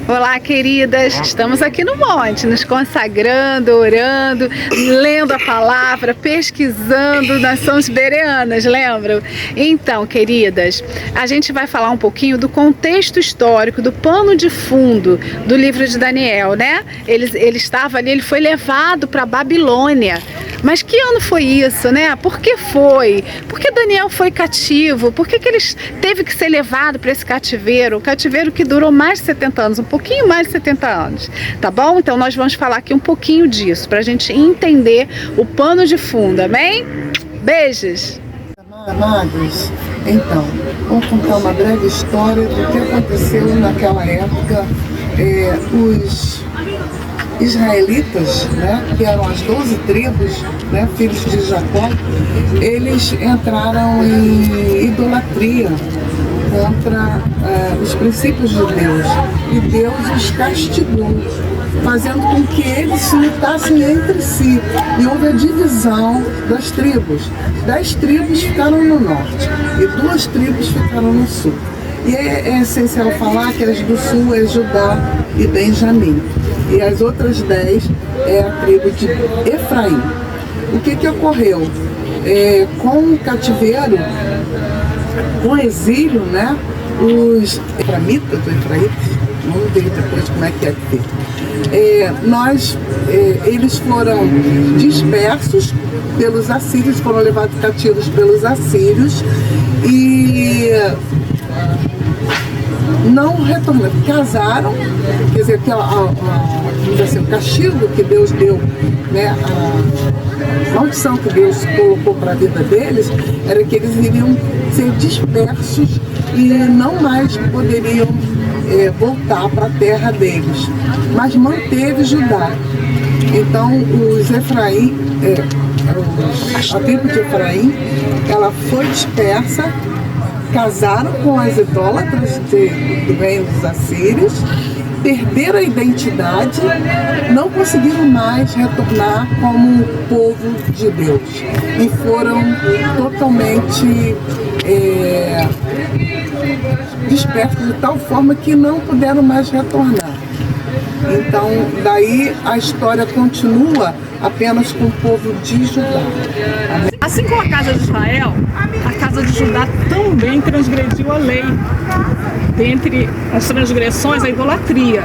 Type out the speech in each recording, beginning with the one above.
Olá, queridas! Estamos aqui no monte, nos consagrando, orando, lendo a palavra, pesquisando. Nós somos bereanas, lembram? Então, queridas, a gente vai falar um pouquinho do contexto histórico, do pano de fundo do livro de Daniel, né? Ele estava ali, ele foi levado para a Babilônia. Mas que ano foi isso, né? Por que foi? Por que Daniel foi cativo? Por que ele teve que ser levado para esse cativeiro? Um cativeiro que durou mais de 70 anos, um pouquinho mais de 70 anos, tá bom? Então nós vamos falar aqui um pouquinho disso, para a gente entender o pano de fundo, amém? Beijos! Amados, então, vamos contar uma breve história do que aconteceu naquela época. Os israelitas, né, que eram as 12 tribos, né, filhos de Jacó, eles entraram em idolatria contra os princípios de Deus, e Deus os castigou, fazendo com que eles se lutassem entre si, e houve a divisão das tribos. 10 tribos ficaram no norte e 2 tribos ficaram no sul. E é essencial falar que as do sul é Judá e Benjamim, e as outras 10 é a tribo de Efraim. O que ocorreu? Com o cativeiro, com o exílio, né, os efraimitas, vamos ver depois como é que ter. Eles foram dispersos pelos assírios, foram levados cativos pelos assírios e não retornaram, casaram, quer dizer, o castigo que Deus deu, né, a maldição que Deus colocou para a vida deles, era que eles iriam ser dispersos e não mais poderiam voltar para a terra deles, mas manteve Judá. Então os Efraim, a tribo de Efraim, ela foi dispersa, casaram com as idólatras do reino dos assírios, perderam a identidade, não conseguiram mais retornar como o povo de Deus e foram totalmente dispersos de tal forma que não puderam mais retornar. Então, daí a história continua apenas com o povo de Judá. Assim como a casa de Israel, a casa de Judá também transgrediu a lei. Dentre as transgressões, a idolatria.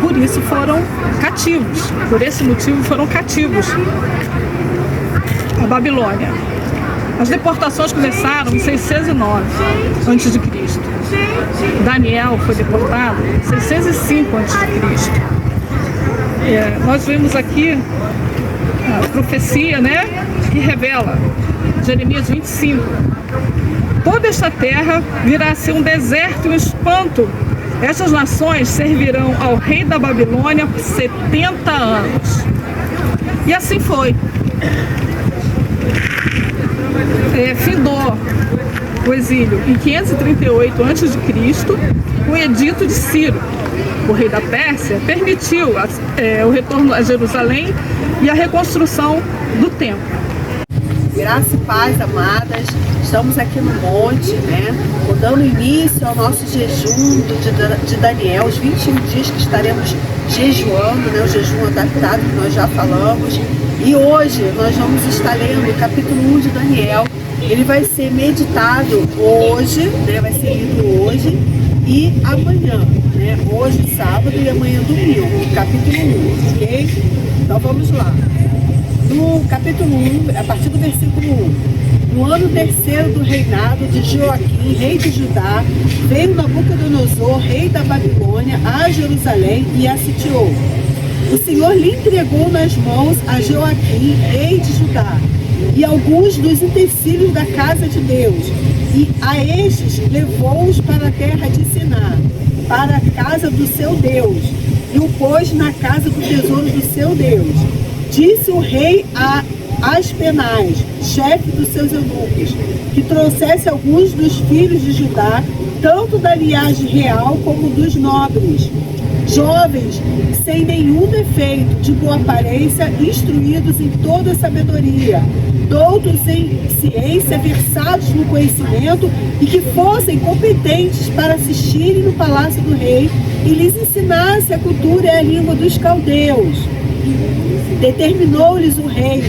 Por isso foram cativos. Por esse motivo foram cativos a Babilônia. As deportações começaram em 609 a.C. Daniel foi deportado em 605 a.C. Nós vemos aqui a profecia, né, que revela, Jeremias 25. Toda esta terra virá a ser um deserto e um espanto. Essas nações servirão ao rei da Babilônia por 70 anos. E assim foi. Findou o exílio em 538 a.C., o edito de Ciro, o rei da Pérsia, permitiu o retorno a Jerusalém e a reconstrução do templo. Graça e paz, amadas. Estamos aqui no monte, né, dando início ao nosso jejum de Daniel, os 21 dias que estaremos jejuando, né, o jejum adaptado que nós já falamos. E hoje nós vamos estar lendo o capítulo 1 de Daniel. Ele vai ser meditado hoje, né, vai ser lido hoje e amanhã, né, hoje sábado e amanhã domingo, capítulo 1, ok? Então vamos lá. No capítulo 1, a partir do versículo 1. No ano terceiro do reinado de Joaquim, rei de Judá, veio Nabucodonosor, rei da Babilônia, a Jerusalém e a sitiou. O Senhor lhe entregou nas mãos a Joaquim, rei de Judá, e alguns dos utensílios da casa de Deus, e a estes levou-os para a terra de Siná, para a casa do seu Deus, e o pôs na casa do tesouro do seu Deus. Disse o rei a Aspenaz, chefe dos seus eunucos, que trouxesse alguns dos filhos de Judá, tanto da linhagem real como dos nobres, jovens sem nenhum defeito, de boa aparência, instruídos em toda sabedoria, doutos em ciência, versados no conhecimento, e que fossem competentes para assistirem no palácio do rei e lhes ensinasse a cultura e a língua dos caldeus. Determinou-lhes o rei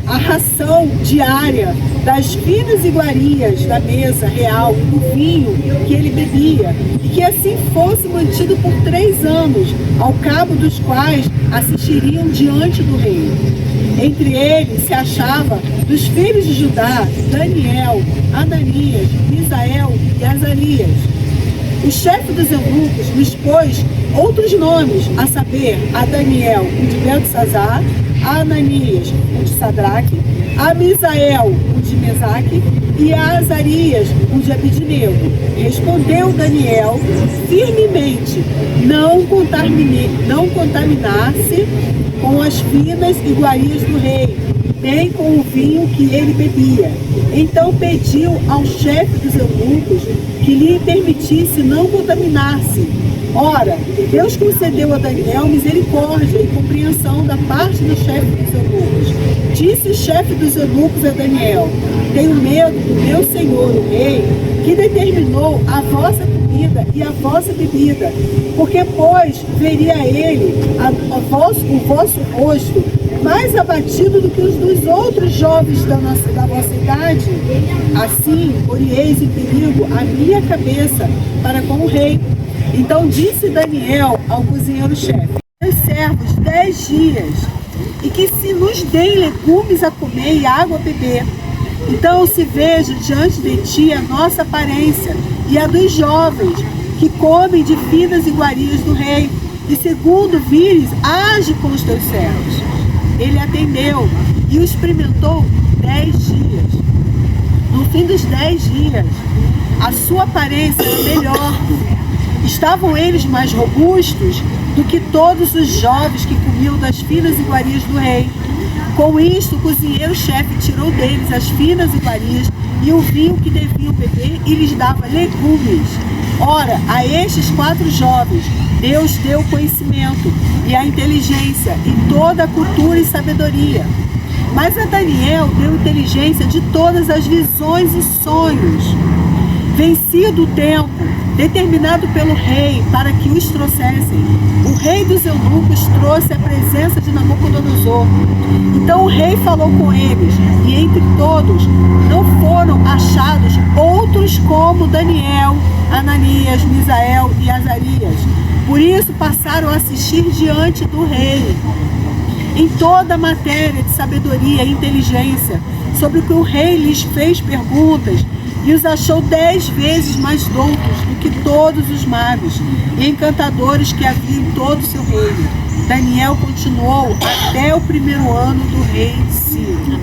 a ração diária das finas iguarias da mesa real e do vinho que ele bebia, e que assim fosse mantido por 3 anos, ao cabo dos quais assistiriam diante do rei. Entre eles se achava, dos filhos de Judá, Daniel, Ananias, Misael e Azarias. O chefe dos eunucos lhes pôs outros nomes, a saber, a Daniel, o de Beltesazar, a Ananias, o de Sadraque, a Misael, o de Mesaque, e a Azarias, o de Abidnego. Respondeu Daniel firmemente, não contaminasse com as finas iguarias do rei, nem com o vinho que ele bebia. Então pediu ao chefe dos eunucos que lhe permitisse não contaminar-se. Ora, Deus concedeu a Daniel misericórdia e compreensão da parte do chefe dos eunucos. Disse o chefe dos eunucos a Daniel: tenho medo do meu senhor, o rei, que determinou a vossa comida e a vossa bebida, porque, pois, veria ele o vosso rosto mais abatido do que os dos outros jovens da vossa idade. Assim, porieis em perigo a minha cabeça para com o rei. Então disse Daniel ao cozinheiro-chefe: meus servos 10 dias, e que se nos deem legumes a comer e água a beber. Então se veja diante de ti a nossa aparência e a dos jovens que comem de finas iguarias do rei, e segundo vires, age com os teus servos. Ele atendeu e o experimentou 10 dias. No fim dos 10 dias, a sua aparência era melhor. Estavam eles mais robustos do que todos os jovens que comiam das finas iguarias do rei. Com isto, o cozinheiro-chefe tirou deles as finas iguarias e o vinho que deviam beber, e lhes dava legumes. Ora, a estes 4 jovens, Deus deu o conhecimento e a inteligência e toda a cultura e sabedoria. Mas a Daniel deu inteligência de todas as visões e sonhos. Vencido o tempo, determinado pelo rei para que os trouxessem, o rei dos eunucos trouxe a presença de Nabucodonosor. Então o rei falou com eles, e entre todos não foram achados outros como Daniel, Ananias, Misael e Azarias. Por isso passaram a assistir diante do rei em toda a matéria de sabedoria e inteligência, sobre o que o rei lhes fez perguntas, e os achou 10 vezes mais doutos do que todos os magos e encantadores que havia em todo o seu reino. Daniel continuou até o 1º ano do rei Ciro.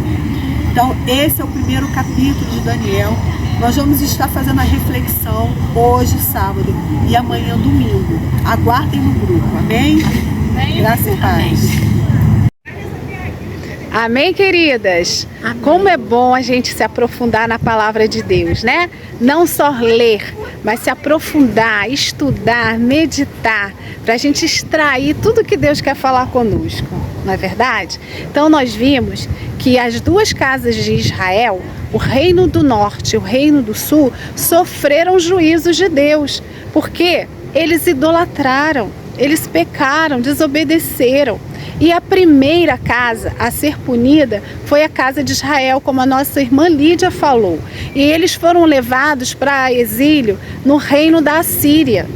Então, esse é o 1º capítulo de Daniel. Nós vamos estar fazendo a reflexão hoje, sábado, e amanhã, domingo. Aguardem no grupo, amém? Graça e paz. Amém, queridas? Amém. Como é bom a gente se aprofundar na palavra de Deus, né? Não só ler, mas se aprofundar, estudar, meditar, para a gente extrair tudo que Deus quer falar conosco, não é verdade? Então nós vimos que as 2 casas de Israel, o reino do norte e o reino do sul, sofreram juízos de Deus, porque eles idolatraram, eles pecaram, desobedeceram. E a primeira casa a ser punida foi a casa de Israel, como a nossa irmã Lídia falou. E eles foram levados para exílio no reino da Assíria.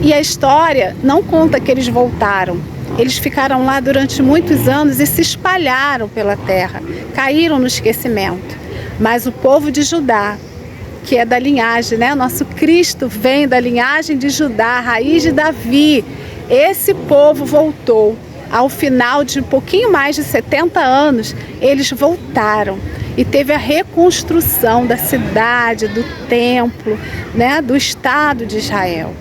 E a história não conta que eles voltaram. Eles ficaram lá durante muitos anos e se espalharam pela terra, caíram no esquecimento. Mas o povo de Judá, que é da linhagem, né? Nosso Cristo vem da linhagem de Judá, a raiz de Davi. Esse povo voltou. Ao final de um pouquinho mais de 70 anos, eles voltaram e teve a reconstrução da cidade, do templo, né, do Estado de Israel.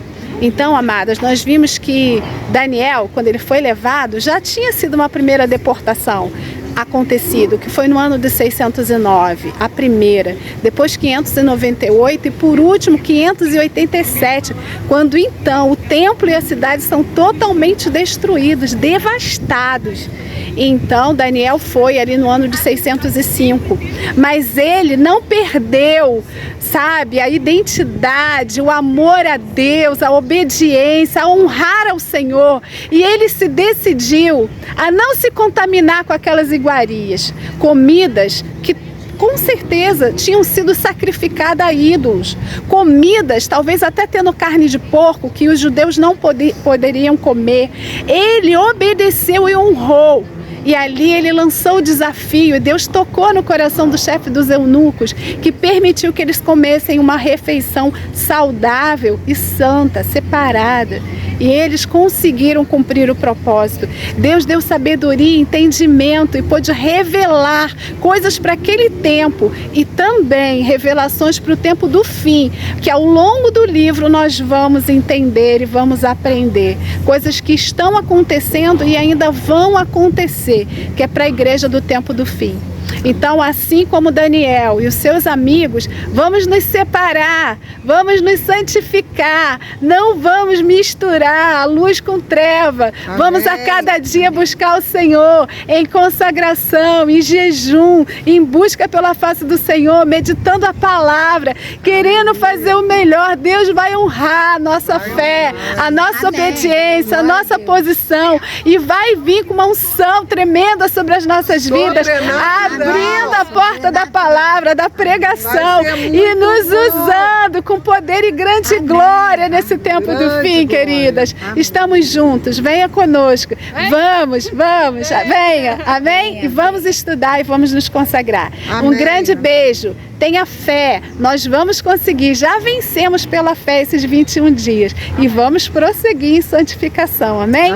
Então, amadas, nós vimos que Daniel, quando ele foi levado, já tinha sido uma primeira deportação. acontecido, que foi no ano de 609, a primeira, depois 598 e por último 587, quando então o templo e a cidade são totalmente destruídos, devastados. Então Daniel foi ali no ano de 605, mas ele não perdeu, sabe, a identidade, o amor a Deus, a obediência, a honrar ao Senhor, e ele se decidiu a não se contaminar com aquelas iguarias, comidas que com certeza tinham sido sacrificadas a ídolos, comidas talvez até tendo carne de porco que os judeus não poderiam comer. Ele obedeceu e honrou. E ali ele lançou o desafio, e Deus tocou no coração do chefe dos eunucos, que permitiu que eles comessem uma refeição saudável e santa, separada. E eles conseguiram cumprir o propósito. Deus deu sabedoria, entendimento e pôde revelar coisas para aquele tempo e também revelações para o tempo do fim, que ao longo do livro nós vamos entender e vamos aprender. Coisas que estão acontecendo e ainda vão acontecer, que é para a igreja do tempo do fim. Então, assim como Daniel e os seus amigos, vamos nos separar, vamos nos santificar, não vamos misturar a luz com treva. Amém. Vamos a cada dia buscar o Senhor em consagração, em jejum, em busca pela face do Senhor, meditando a palavra, querendo fazer o melhor. Deus vai honrar a nossa fé, a nossa obediência, a nossa posição, e vai vir com uma unção tremenda sobre as nossas vidas, abrindo a porta da palavra, da pregação e nos usando com poder e grande glória nesse tempo do fim, queridas. Estamos juntos, venha conosco, vamos, venha, amém? E vamos estudar e vamos nos consagrar. Um grande beijo, tenha fé, nós vamos conseguir, já vencemos pela fé esses 21 dias e vamos prosseguir em santificação, amém?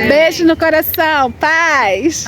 Beijo no coração, paz!